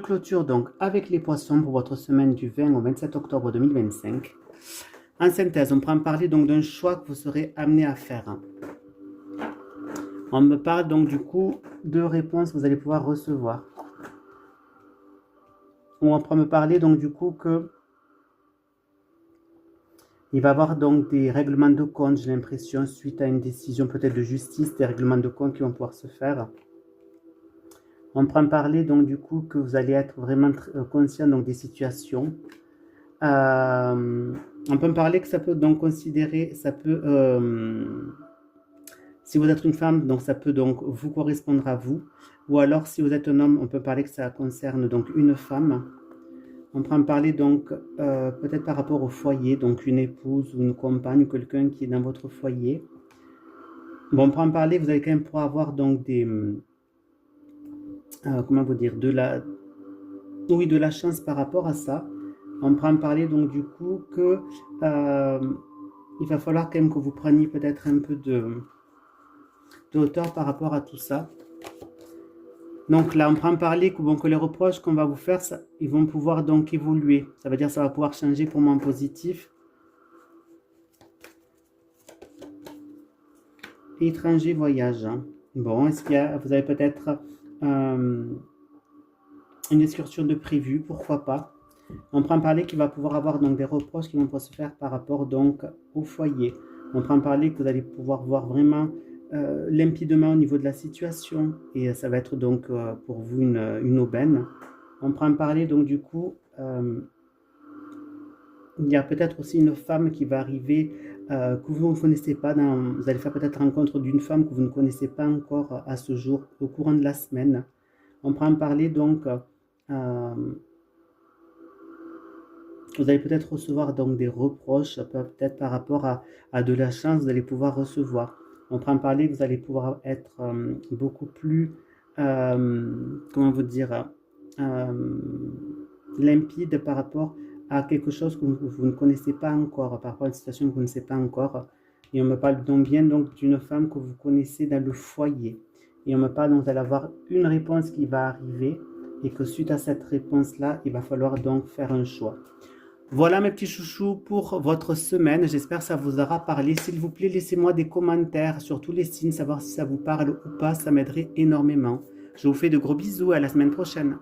clôture donc avec les poissons pour votre semaine du 20 au 27 octobre 2025. En synthèse, on prend parler donc d'un choix que vous serez amené à faire. On me parle donc du coup de réponses que vous allez pouvoir recevoir. On va me parler donc du coup que il va y avoir donc des règlements de compte, j'ai l'impression, suite à une décision peut-être de justice, des règlements de compte qui vont pouvoir se faire. On prend parler donc du coup que vous allez être vraiment conscient donc des situations. On peut me parler que ça peut donc considérer, ça peut, si vous êtes une femme, donc ça peut donc vous correspondre à vous. Ou alors si vous êtes un homme, on peut parler que ça concerne donc une femme. On peut en parler donc peut-être par rapport au foyer, donc une épouse ou une compagne ou quelqu'un qui est dans votre foyer. Bon, on peut en parler, vous allez quand même pouvoir avoir donc des... comment vous dire, de la chance par rapport à ça. On peut en parler donc du coup que il va falloir quand même que vous preniez peut-être un peu de hauteur par rapport à tout ça. Donc là, on peut en parler que, bon, que les reproches qu'on va vous faire, ça, ils vont pouvoir donc évoluer. Ça veut dire que ça va pouvoir changer pour moi en positif. Étranger voyage. Hein. Bon, est-ce qu'il y a, vous avez peut-être une excursion de prévu, pourquoi pas. On prend parler qu'il va pouvoir avoir donc des reproches qui vont pouvoir se faire par rapport donc au foyer. On prend parler que vous allez pouvoir voir vraiment limpidement au niveau de la situation et ça va être donc pour vous une aubaine. On prend parler donc du coup il y a peut-être aussi une femme qui va arriver que vous ne connaissez pas. Vous allez faire peut-être rencontre d'une femme que vous ne connaissez pas encore à ce jour, au courant de la semaine. On prend parler donc vous allez peut-être recevoir donc des reproches, peut-être par rapport à de la chance, vous allez pouvoir recevoir. On prend parler que vous allez pouvoir être beaucoup plus, comment vous dire, limpide par rapport à quelque chose que vous ne connaissez pas encore, par rapport à une situation que vous ne connaissez pas encore. Et on me parle donc bien donc d'une femme que vous connaissez dans le foyer. Et on me parle donc d'aller avoir une réponse qui va arriver et que suite à cette réponse-là, il va falloir donc faire un choix. Voilà mes petits chouchous pour votre semaine, j'espère que ça vous aura parlé. S'il vous plaît, laissez-moi des commentaires sur tous les signes, savoir si ça vous parle ou pas, ça m'aiderait énormément. Je vous fais de gros bisous, à la semaine prochaine.